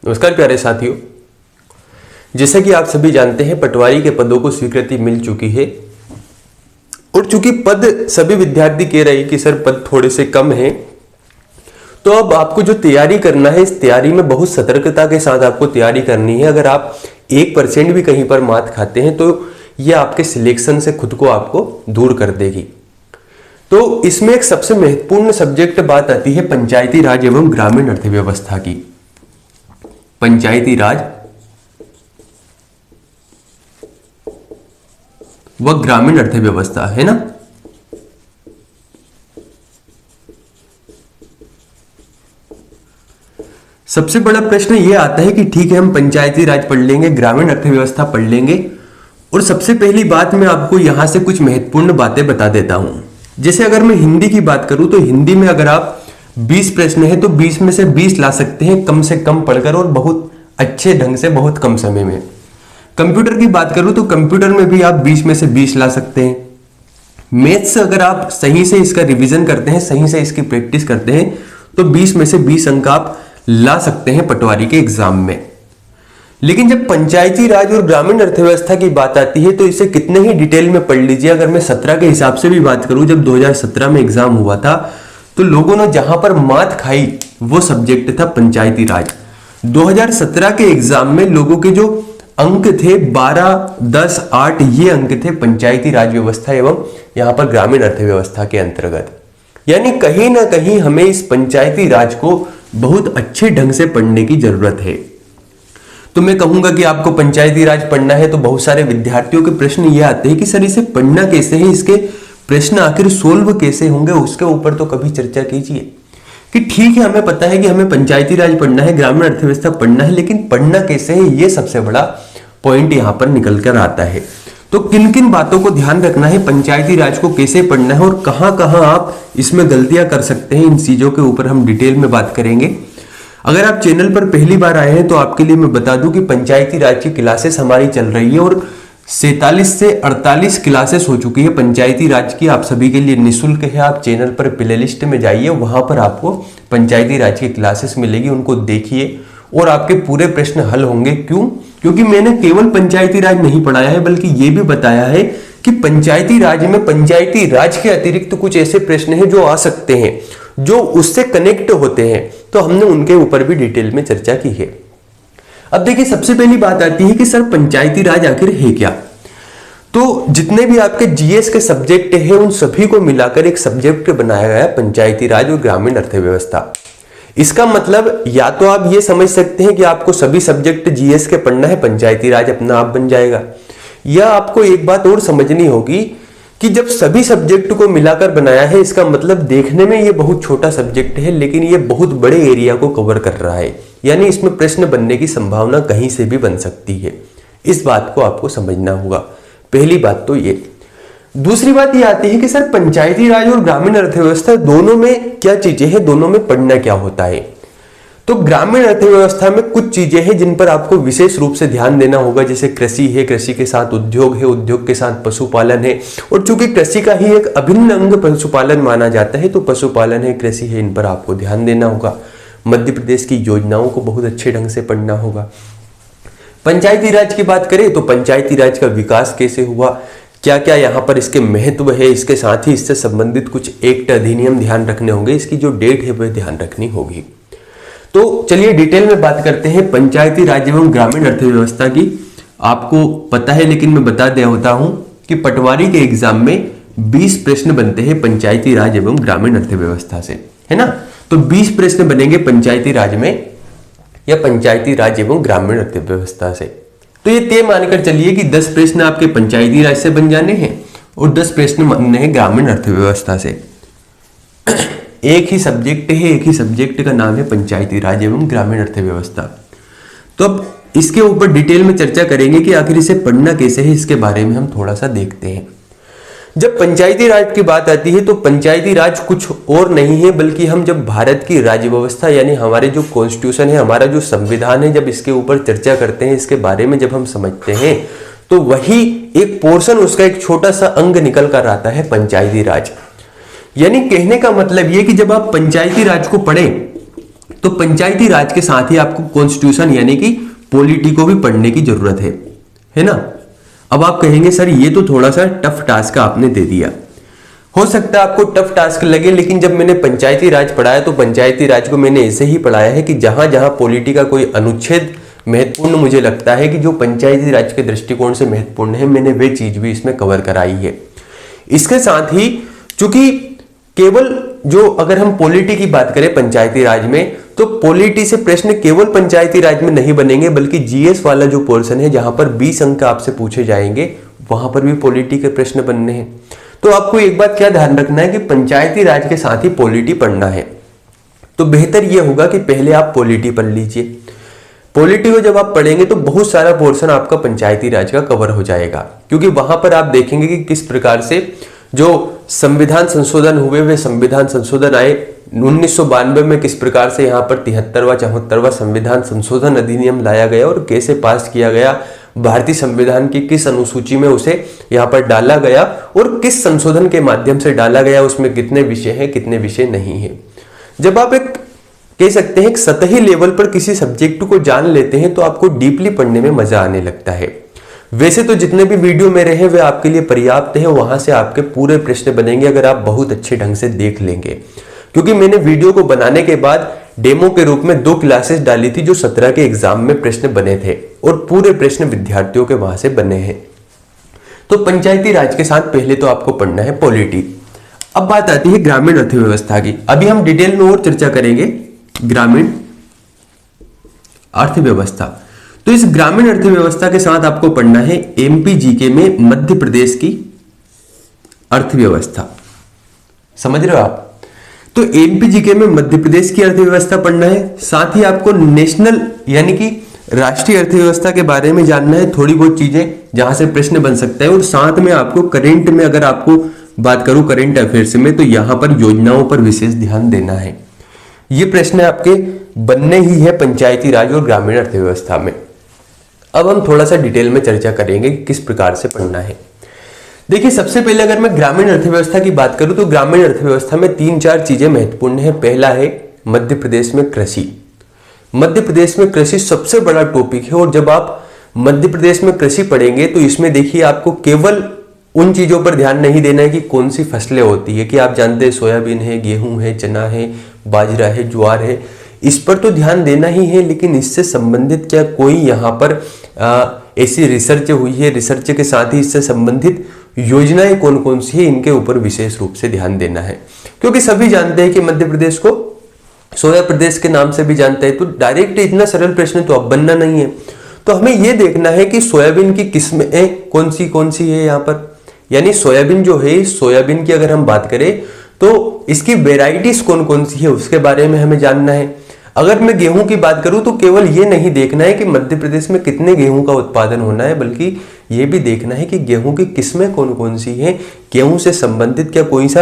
नमस्कार प्यारे साथियों, जैसा कि आप सभी जानते हैं पटवारी के पदों को स्वीकृति मिल चुकी है और चूंकि पद सभी विद्यार्थी कह रहे हैं कि सर पद थोड़े से कम हैं, तो अब आपको जो तैयारी करना है इस तैयारी में बहुत सतर्कता के साथ आपको तैयारी करनी है। अगर आप 1% भी कहीं पर मात खाते हैं तो यह आपके सिलेक्शन से खुद को आपको दूर कर देगी। तो इसमें एक सबसे महत्वपूर्ण सब्जेक्ट बात आती है पंचायती राज एवं ग्रामीण अर्थव्यवस्था की। पंचायती राज व ग्रामीण अर्थव्यवस्था, है ना। सबसे बड़ा प्रश्न यह आता है कि ठीक है, हम पंचायती राज पढ़ लेंगे, ग्रामीण अर्थव्यवस्था पढ़ लेंगे, और सबसे पहली बात मैं आपको यहां से कुछ महत्वपूर्ण बातें बता देता हूं। जैसे अगर मैं हिंदी की बात करूं तो हिंदी में अगर आप 20 प्रश्न है तो 20 में से 20 ला सकते हैं कम से कम पढ़कर और बहुत अच्छे ढंग से बहुत कम समय में। कंप्यूटर की बात करूं तो कंप्यूटर में भी आप 20 में से 20 ला सकते हैं। मैथ्स अगर आप सही से इसका रिवीजन करते हैं, सही से इसकी प्रैक्टिस करते हैं तो 20 में से 20 अंक आप ला सकते हैं पटवारी के एग्जाम में। लेकिन जब पंचायती राज और ग्रामीण अर्थव्यवस्था की बात आती है तो इसे कितने ही डिटेल में पढ़ लीजिए। अगर मैं 17 के हिसाब से भी बात करूं, जब 2017 में एग्जाम हुआ था तो लोगों ने जहां पर मात खाई वो सब्जेक्ट था पंचायती राज। 2017 के एग्जाम में लोगों के जो अंक थे 12, 10, 8 ये अंक थे पंचायती राज व्यवस्था एवं यहां पर ग्रामीण अर्थव्यवस्था के अंतर्गत। यानी कहीं ना कहीं हमें इस पंचायती राज को बहुत अच्छे ढंग से पढ़ने की जरूरत है। तो मैं कहूंगा कि आपको पंचायती राज पढ़ना है तो बहुत सारे विद्यार्थियों के प्रश्न ये आते हैं कि सर इसे पढ़ना कैसे है, इसके प्रश्न आखिर सोल्व कैसे होंगे, उसके ऊपर तो कभी चर्चा कीजिए। कि ठीक है, हमें पता है कि हमें पंचायती राज पढ़ना है, ग्रामीण अर्थव्यवस्था पढ़ना है, लेकिन पढ़ना कैसे है ये सबसे बड़ा पॉइंट यहां पर निकल कर आता है। तो किन किन बातों को ध्यान रखना है, पंचायती राज को कैसे पढ़ना है और कहां कहां आप इसमें गलतियां कर सकते हैं, इन चीजों के ऊपर हम डिटेल में बात करेंगे। अगर आप चैनल पर पहली बार आए हैं तो आपके लिए मैं बता दूं कि पंचायती राज की क्लासेस हमारी चल रही है और 47 से 48 क्लासेस हो चुकी है पंचायती राज की। आप सभी के लिए निःशुल्क है। आप चैनल पर प्लेलिस्ट में जाइए, वहां पर आपको पंचायती राज की क्लासेस मिलेगी, उनको देखिए और आपके पूरे प्रश्न हल होंगे। क्यों? क्योंकि मैंने केवल पंचायती राज नहीं पढ़ाया है, बल्कि यह भी बताया है कि पंचायती राज में पंचायती राज के अतिरिक्त कुछ ऐसे प्रश्न हैं जो आ सकते हैं, जो उससे कनेक्ट होते हैं, तो हमने उनके ऊपर भी डिटेल में चर्चा की है। अब देखिए, सबसे पहली बात आती है कि सर पंचायती राज आखिर है क्या। तो जितने भी आपके जीएस के सब्जेक्ट हैं उन सभी को मिलाकर एक सब्जेक्ट बनाया गया है पंचायती राज और ग्रामीण अर्थव्यवस्था। इसका मतलब या तो आप ये समझ सकते हैं कि आपको सभी सब्जेक्ट जीएस के पढ़ना है, पंचायती राज अपना आप बन जाएगा, या आपको एक बात और समझनी होगी कि जब सभी सब्जेक्ट को मिलाकर बनाया है इसका मतलब देखने में ये बहुत छोटा सब्जेक्ट है, लेकिन ये बहुत बड़े एरिया को कवर कर रहा है। यानी इसमें प्रश्न बनने की संभावना कहीं से भी बन सकती है। इस बात को आपको समझना होगा, पहली बात तो ये। दूसरी बात ये आती है कि सर पंचायती राज और ग्रामीण अर्थव्यवस्था दोनों में क्या चीजें हैं, दोनों में पढ़ना क्या होता है। तो ग्रामीण अर्थव्यवस्था में कुछ चीजें हैं जिन पर आपको विशेष रूप से ध्यान देना होगा, जैसे कृषि है, कृषि के साथ उद्योग है, उद्योग के साथ पशुपालन है, और चूंकि कृषि का ही एक अभिन्न अंग पशुपालन माना जाता है तो पशुपालन है, कृषि है, इन पर आपको ध्यान देना होगा। मध्य प्रदेश की योजनाओं को बहुत अच्छे ढंग से पढ़ना होगा। पंचायती राज की बात करें तो पंचायती राज का विकास कैसे हुआ, क्या क्या यहाँ पर इसके महत्व है, इसके साथ ही इससे संबंधित कुछ एक्ट अधिनियम ध्यान रखने होंगे, इसकी जो डेट है वह ध्यान रखनी होगी। तो चलिए डिटेल में बात करते हैं पंचायती राज एवं ग्रामीण अर्थव्यवस्था की। आपको पता है लेकिन मैं बता दे होता हूं कि पटवारी के एग्जाम में 20 प्रश्न बनते हैं पंचायती राज एवं ग्रामीण अर्थव्यवस्था से, है ना। तो 20 प्रश्न बनेंगे पंचायती राज में या पंचायती राज एवं ग्रामीण अर्थव्यवस्था से। तो ये तय मानकर चलिए कि 10 प्रश्न आपके पंचायती राज से बन जाने हैं और 10 प्रश्न बनने हैं ग्रामीण अर्थव्यवस्था से। एक ही सब्जेक्ट है, एक ही सब्जेक्ट का नाम है पंचायती राज एवं ग्रामीण अर्थव्यवस्था। तो अब इसके ऊपर डिटेल में चर्चा करेंगे कि आखिर इसे पढ़ना कैसे है, इसके बारे में हम थोड़ा सा देखते हैं। जब पंचायती राज की बात आती है तो पंचायती राज कुछ और नहीं है, बल्कि हम जब भारत की राज्य व्यवस्था यानी हमारे जो कॉन्स्टिट्यूशन है, हमारा जो संविधान है, जब इसके ऊपर चर्चा करते हैं, इसके बारे में जब हम समझते हैं तो वही एक पोर्शन, उसका एक छोटा सा अंग निकल कर आता है पंचायती राज। यानी कहने का मतलब यह कि जब आप पंचायती राज को पढ़ें तो पंचायती राज के साथ ही आपको कॉन्स्टिट्यूशन यानी कि पॉलिटी को भी पढ़ने की जरूरत है ना। अब आप कहेंगे सर ये तो थोड़ा सा टफ टास्क आपने दे दिया। हो सकता है आपको टफ टास्क लगे, लेकिन जब मैंने पंचायती राज पढ़ाया तो पंचायती राज को मैंने ऐसे ही पढ़ाया है कि जहां जहां पॉलिटी का कोई अनुच्छेद महत्वपूर्ण मुझे लगता है कि जो पंचायती राज के दृष्टिकोण से महत्वपूर्ण है, मैंने वे चीज भी इसमें कवर कराई है। इसके साथ ही चूंकि केवल जो अगर हम पॉलिटी की बात करें पंचायती राज में, तो पॉलिटी से प्रश्न केवल पंचायती राज में नहीं बनेंगे, बल्कि जीएस वाला जो पोर्शन है जहां पर 20 अंक आपसे पूछे जाएंगे, वहां पर भी पॉलिटी के प्रश्न बनने हैं। तो आपको एक बात क्या ध्यान रखना है कि पंचायती राज के साथ ही पॉलिटी पढ़ना है। तो बेहतर यह होगा कि पहले आप पॉलिटी पढ़ लीजिए। पॉलिटी को जब आप पढ़ेंगे तो बहुत सारा पोर्शन आपका पंचायती राज का कवर हो जाएगा, क्योंकि वहां पर आप देखेंगे कि किस प्रकार से जो संविधान संशोधन हुए, वे संविधान संशोधन आए 1992 में, किस प्रकार से यहाँ पर 73वां 74वां संविधान संशोधन अधिनियम लाया गया और कैसे पास किया गया, भारतीय संविधान की किस अनुसूची में उसे यहाँ पर डाला गया और किस संशोधन के माध्यम से डाला गया, उसमें कितने विषय हैं कितने विषय नहीं है। जब आप एक कह सकते हैं एक सतही लेवल पर किसी सब्जेक्ट को जान लेते हैं तो आपको डीपली पढ़ने में मजा आने लगता है। वैसे तो जितने भी वीडियो मेरे हैं वे आपके लिए पर्याप्त है, वहां से आपके पूरे प्रश्न बनेंगे अगर आप बहुत अच्छे ढंग से देख लेंगे, क्योंकि मैंने वीडियो को बनाने के बाद डेमो के रूप में 2 क्लासेस डाली थी जो 17 के एग्जाम में प्रश्न बने थे और पूरे प्रश्न विद्यार्थियों के वहां से बने हैं। तो पंचायती राज के साथ पहले तो आपको पढ़ना है पॉलिटी। अब बात आती है ग्रामीण अर्थव्यवस्था की। अभी हम डिटेल में और चर्चा करेंगे ग्रामीण अर्थव्यवस्था। तो इस ग्रामीण अर्थव्यवस्था के साथ आपको पढ़ना है एमपीजीके में मध्य प्रदेश की अर्थव्यवस्था। समझ रहे हो आप? तो एमपीजीके में मध्य प्रदेश की अर्थव्यवस्था पढ़ना है, साथ ही आपको नेशनल यानी कि राष्ट्रीय अर्थव्यवस्था के बारे में जानना है, थोड़ी बहुत चीजें जहां से प्रश्न बन सकता है। और साथ में आपको करेंट में अगर आपको बात करूं करेंट अफेयर्स में, तो यहां पर योजनाओं पर विशेष ध्यान देना है। ये प्रश्न आपके बनने ही है पंचायती राज और ग्रामीण अर्थव्यवस्था में। अब हम थोड़ा सा डिटेल में चर्चा करेंगे कि किस प्रकार से पढ़ना है। देखिए, सबसे पहले अगर मैं ग्रामीण अर्थव्यवस्था की बात करूं तो ग्रामीण अर्थव्यवस्था में 3-4 चीजें महत्वपूर्ण है। पहला है मध्य प्रदेश में कृषि। मध्य प्रदेश में कृषि सबसे बड़ा टॉपिक है और जब आप मध्य प्रदेश में कृषि पढ़ेंगे तो इसमें देखिए आपको केवल उन चीजों पर ध्यान नहीं देना है कि कौन सी फसलें होती है, कि आप जानते हैं सोयाबीन है, गेहूं है, चना है, बाजरा है, ज्वार है, इस पर तो ध्यान देना ही है, लेकिन इससे संबंधित क्या कोई यहाँ पर ऐसी रिसर्च हुई है, रिसर्च के साथ ही इससे संबंधित योजनाएं कौन कौन सी है, इनके ऊपर विशेष रूप से ध्यान देना है। क्योंकि सभी जानते हैं कि मध्य प्रदेश को सोया प्रदेश के नाम से भी जानते हैं, तो डायरेक्ट इतना सरल प्रश्न तो अब बनना नहीं है। तो हमें यह देखना है कि सोयाबीन की किस्में कौन सी है यहाँ पर, यानी सोयाबीन जो है, सोयाबीन की अगर हम बात करें तो इसकी वेराइटीज कौन कौन सी है उसके बारे में हमें जानना है। अगर मैं गेहूं की बात करूं तो केवल ये नहीं देखना है कि मध्य प्रदेश में कितने गेहूं का उत्पादन होना है, बल्कि ये भी देखना है कि गेहूं की किस्में कौन कौन सी हैं, गेहूं से संबंधित क्या कोई सा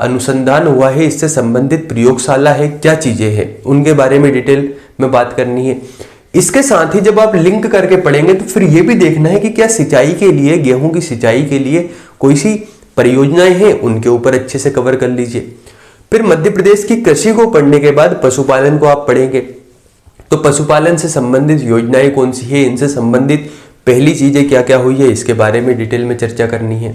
अनुसंधान हुआ है, इससे संबंधित प्रयोगशाला है, क्या चीजें हैं, उनके बारे में डिटेल में बात करनी है। इसके साथ ही जब आप लिंक करके पढ़ेंगे तो फिर ये भी देखना है कि क्या सिंचाई के लिए, गेहूं की सिंचाई के लिए कोई सी परियोजनाएं हैं, उनके ऊपर अच्छे से कवर कर लीजिए। फिर मध्य प्रदेश की कृषि को पढ़ने के बाद पशुपालन को आप पढ़ेंगे, तो पशुपालन से संबंधित योजनाएं कौन सी है, इनसे संबंधित पहली चीजें क्या क्या हुई है, इसके बारे में डिटेल में चर्चा करनी है।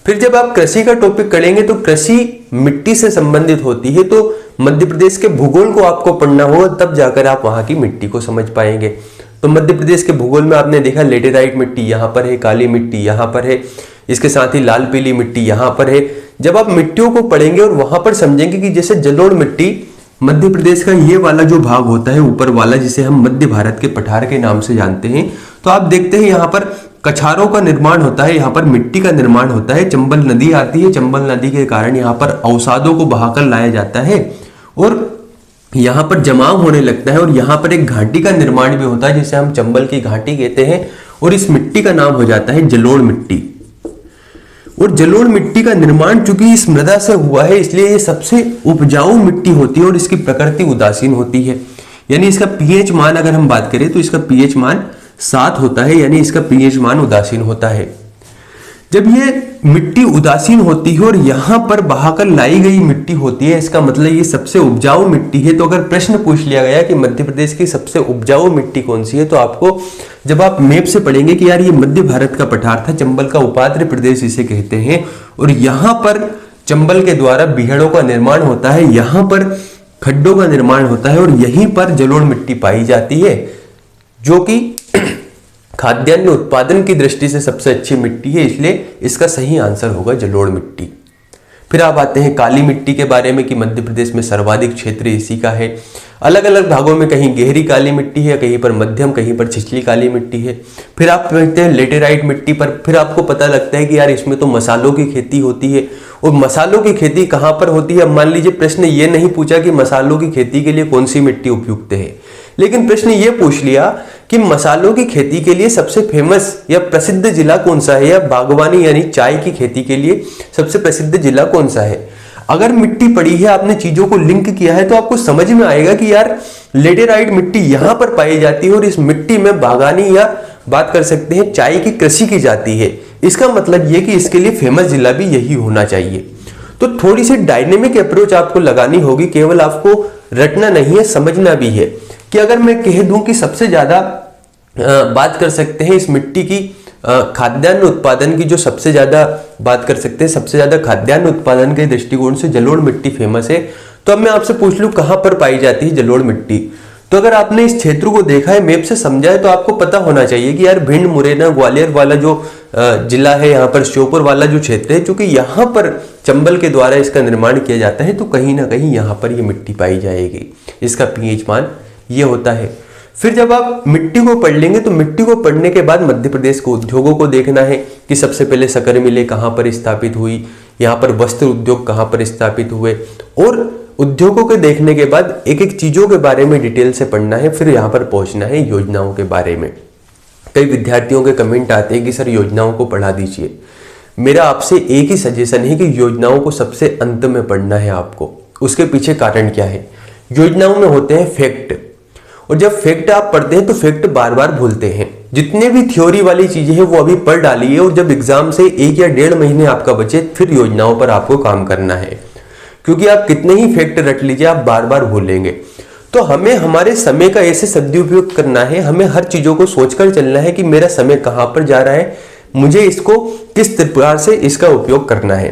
फिर जब आप कृषि का टॉपिक करेंगे तो कृषि मिट्टी से संबंधित होती है, तो मध्य प्रदेश के भूगोल को आपको पढ़ना होगा, तब जाकर आप वहां की मिट्टी को समझ पाएंगे। तो मध्य प्रदेश के भूगोल में आपने देखा लेटेराइट मिट्टी यहाँ पर है, काली मिट्टी यहाँ पर है, इसके साथ ही लाल पीली मिट्टी यहाँ पर है। जब आप मिट्टियों को पढ़ेंगे और वहां पर समझेंगे कि जैसे जलोढ़ मिट्टी मध्य प्रदेश का ये वाला जो भाग होता है ऊपर वाला, जिसे हम मध्य भारत के पठार के नाम से जानते हैं, तो आप देखते हैं यहाँ पर कछारों का निर्माण होता है, यहाँ पर मिट्टी का निर्माण होता है, चंबल नदी आती है, चंबल नदी के कारण यहाँ पर अवसादों को बहाकर लाया जाता है और यहाँ पर जमाव होने लगता है और यहाँ पर एक घाटी का निर्माण भी होता है जिसे हम चंबल की घाटी कहते हैं और इस मिट्टी का नाम हो जाता है जलोढ़ मिट्टी। और जलोढ़ मिट्टी का निर्माण चूंकि इस मृदा से हुआ है इसलिए ये सबसे उपजाऊ मिट्टी होती है और इसकी प्रकृति उदासीन होती है, यानी इसका पीएच मान अगर हम बात करें तो इसका पीएच मान 7 होता है, यानी इसका पीएच मान उदासीन होता है। जब ये मिट्टी उदासीन होती है और यहाँ पर बहाकर लाई गई मिट्टी होती है, इसका मतलब ये सबसे उपजाऊ मिट्टी है। तो अगर प्रश्न पूछ लिया गया कि मध्य प्रदेश की सबसे उपजाऊ मिट्टी कौन सी है, तो आपको जब आप मैप से पढ़ेंगे कि यार ये मध्य भारत का पठार था, चंबल का उपाद्र प्रदेश इसे कहते हैं, और यहाँ पर चंबल के द्वारा बीहड़ों का निर्माण होता है, यहाँ पर खड्डों का निर्माण होता है, और यहीं पर जलोढ़ मिट्टी पाई जाती है, जो कि खाद्यान्न उत्पादन की दृष्टि से सबसे अच्छी मिट्टी है। इसलिए इसका सही आंसर होगा जलोढ़ मिट्टी। फिर आप आते हैं काली मिट्टी के बारे में कि मध्य प्रदेश में सर्वाधिक क्षेत्र इसी का है। अलग अलग भागों में कहीं गहरी काली मिट्टी है, कहीं पर मध्यम, कहीं पर छिछली काली मिट्टी है। फिर आप देखते हैं लेटेराइट मिट्टी पर, फिर आपको पता लगता है कि यार इसमें तो मसालों की खेती होती है। और मसालों की खेती कहाँ पर होती है? अब मान लीजिए प्रश्न ये नहीं पूछा कि मसालों की खेती के लिए कौन सी मिट्टी उपयुक्त है, लेकिन प्रश्न ये पूछ लिया कि मसालों की खेती के लिए सबसे फेमस या प्रसिद्ध जिला कौन सा है, या बागवानी यानी चाय की खेती के लिए सबसे प्रसिद्ध जिला कौन सा है। अगर मिट्टी पड़ी है, आपने चीजों को लिंक किया है, तो आपको समझ में आएगा कि यार लेटेराइट मिट्टी यहां पर पाई जाती है और इस मिट्टी में बागानी या बात कर सकते हैं चाय की कृषि की जाती है। इसका मतलब यह कि इसके लिए फेमस जिला भी यही होना चाहिए। तो थोड़ी सी डायनेमिक अप्रोच आपको लगानी होगी, केवल आपको रटना नहीं है, समझना भी है। कि अगर मैं कह दूं कि सबसे ज्यादा बात कर सकते हैं इस मिट्टी की खाद्यान्न उत्पादन की, जो सबसे ज्यादा बात कर सकते हैं, सबसे ज्यादा खाद्यान्न उत्पादन के दृष्टिकोण से जलोढ़ मिट्टी फेमस है, तो अब मैं आपसे पूछ लूं कहां पर पाई जाती है जलोढ़ मिट्टी। तो अगर आपने इस क्षेत्र को देखा है, मैप से समझा है, तो आपको पता होना चाहिए कि यार भिंड, मुरैना, ग्वालियर वाला जो जिला है, यहाँ पर श्योपुर वाला जो क्षेत्र है, क्योंकि यहाँ पर चंबल के द्वारा इसका निर्माण किया जाता है, तो कहीं ना कहीं यहाँ पर ये मिट्टी पाई जाएगी। इसका पीएच मान ये होता है। फिर जब आप मिट्टी को पढ़ लेंगे, तो मिट्टी को पढ़ने के बाद मध्य प्रदेश को उद्योगों को देखना है कि सबसे पहले शक्कर मिलें कहाँ पर स्थापित हुई, यहाँ पर वस्त्र उद्योग कहाँ पर स्थापित हुए, और उद्योगों के देखने के बाद एक एक चीजों के बारे में डिटेल से पढ़ना है। फिर यहाँ पर पहुंचना है योजनाओं के बारे में। कई विद्यार्थियों के कमेंट आते हैं कि सर योजनाओं को पढ़ा दीजिए। मेरा आपसे एक ही सजेशन है कि योजनाओं को सबसे अंत में पढ़ना है आपको। उसके पीछे कारण क्या है? योजनाओं में होते हैं फैक्ट, और जब फैक्ट आप पढ़ते हैं तो फैक्ट बार बार भूलते हैं। जितने भी थ्योरी वाली चीजें हैं वो अभी पढ़ डालिए, और जब एग्जाम से 1 या 1.5 महीने आपका बचे, फिर योजनाओं पर आपको काम करना है, क्योंकि आप कितने ही फैक्ट रट लीजिए, आप बार बार भूलेंगे। तो हमें हमारे समय का ऐसे सदुपयोग करना है, हमें हर चीजों को सोचकर चलना है कि मेरा समय कहाँ पर जा रहा है, मुझे इसको किस प्रकार से इसका उपयोग करना है।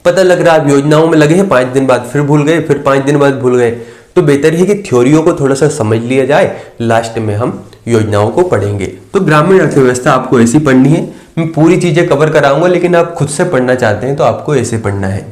पता लग रहा है आप योजनाओं में लगे हैं, 5 दिन बाद फिर भूल गए, फिर 5 दिन बाद भूल गए, तो बेहतर है कि थ्योरियों को थोड़ा सा समझ लिया जाए, लास्ट में हम योजनाओं को पढ़ेंगे। तो ग्रामीण अर्थव्यवस्था आपको ऐसी पढ़नी है। मैं पूरी चीजें कवर कराऊंगा, लेकिन आप खुद से पढ़ना चाहते हैं तो आपको ऐसे पढ़ना है।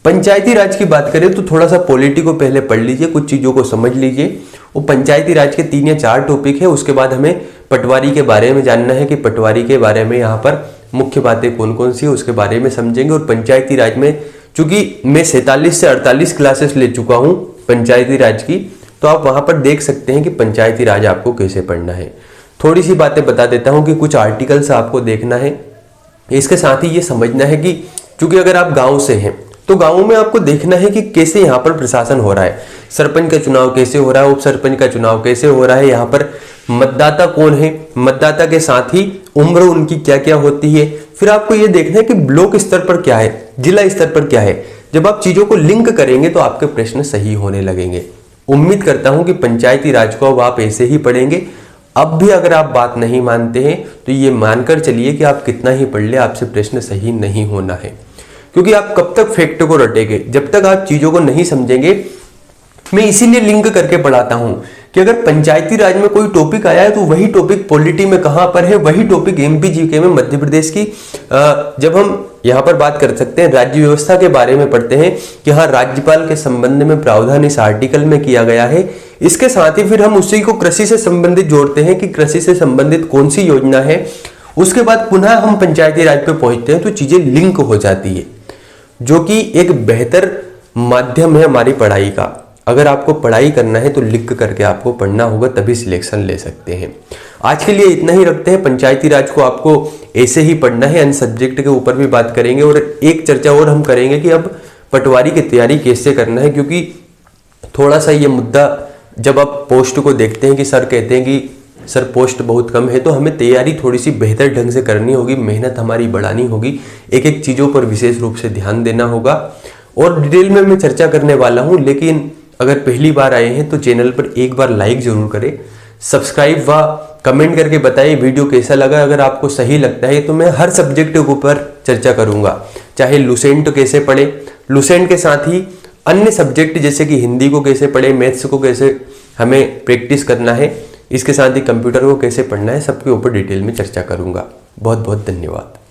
पंचायती राज की बात करें तो थोड़ा सा पॉलिटी को पहले पढ़ लीजिए, कुछ चीजों को समझ लीजिए। वो पंचायती राज के 3 या 4 टॉपिक है। उसके बाद हमें पटवारी के बारे में जानना है कि पटवारी के बारे में यहाँ पर मुख्य बातें कौन कौन सी है, उसके बारे में समझेंगे। और पंचायती राज में चूंकि मैं 47 से 48 क्लासेस ले चुका हूँ पंचायती राज की, तो आप वहां पर देख सकते हैं कि पंचायती राज आपको कैसे पढ़ना है। थोड़ी सी बातें बता देता हूं कि कुछ आर्टिकल्स आपको देखना है। इसके साथ ही ये समझना है कि चूंकि अगर आप गांव से हैं तो गांवों में आपको देखना है कि कैसे यहाँ पर प्रशासन हो रहा है, सरपंच का चुनाव कैसे हो रहा है, उप सरपंच का चुनाव कैसे हो रहा है, यहाँ पर मतदाता कौन है, मतदाता के साथ ही उम्र उनकी क्या क्या होती है। फिर आपको ये देखना है कि ब्लॉक स्तर पर क्या है, जिला स्तर पर क्या है। जब आप चीजों को लिंक करेंगे तो आपके प्रश्न सही होने लगेंगे। उम्मीद करता हूं कि पंचायती राज को अब आप ऐसे ही पढ़ेंगे। अब भी अगर आप बात नहीं मानते हैं तो ये मानकर चलिए कि आप कितना ही पढ़ ले, आपसे प्रश्न सही नहीं होना है, क्योंकि आप कब तक फैक्ट को रटेंगे, जब तक आप चीजों को नहीं समझेंगे। मैं इसीलिए लिंक करके पढ़ाता हूं कि अगर पंचायती राज में कोई टॉपिक आया है तो वही टॉपिक पॉलिटी में कहां पर है, वही टॉपिक एमपी जीके में मध्य प्रदेश की जब हम यहां पर बात कर सकते हैं राज्य व्यवस्था के बारे में पढ़ते हैं कि हाँ राज्यपाल के संबंध में प्रावधान इस आर्टिकल में किया गया है। इसके साथ ही फिर हम उसी को कृषि से संबंधित जोड़ते हैं कि कृषि से संबंधित कौन सी योजना है। उसके बाद पुनः हम पंचायती राज पे पहुंचते हैं तो चीजें लिंक हो जाती है, जो कि एक बेहतर माध्यम है हमारी पढ़ाई का। अगर आपको पढ़ाई करना है तो लिख करके आपको पढ़ना होगा, तभी सिलेक्शन ले सकते हैं। आज के लिए इतना ही रखते हैं। पंचायती राज को आपको ऐसे ही पढ़ना है। अन्य सब्जेक्ट के ऊपर भी बात करेंगे और एक चर्चा और हम करेंगे कि अब पटवारी की तैयारी कैसे करना है, क्योंकि थोड़ा सा ये मुद्दा जब आप पोस्ट को देखते हैं कि सर कहते हैं कि सर पोस्ट बहुत कम है, तो हमें तैयारी थोड़ी सी बेहतर ढंग से करनी होगी, मेहनत हमारी बढ़ानी होगी, एक एक चीज़ों पर विशेष रूप से ध्यान देना होगा और डिटेल में मैं चर्चा करने वाला हूँ। लेकिन अगर पहली बार आए हैं तो चैनल पर एक बार लाइक जरूर करें, सब्सक्राइब व कमेंट करके बताइए वीडियो कैसा लगा। अगर आपको सही लगता है तो मैं हर सब्जेक्ट के ऊपर चर्चा करूंगा, चाहे लुसेंट कैसे पढ़े, लुसेंट के साथ ही अन्य सब्जेक्ट जैसे कि हिंदी को कैसे पढ़े, मैथ्स को कैसे हमें प्रैक्टिस करना है, इसके साथ ही कंप्यूटर को कैसे पढ़ना है, सबके ऊपर डिटेल में चर्चा करूंगा। बहुत बहुत धन्यवाद।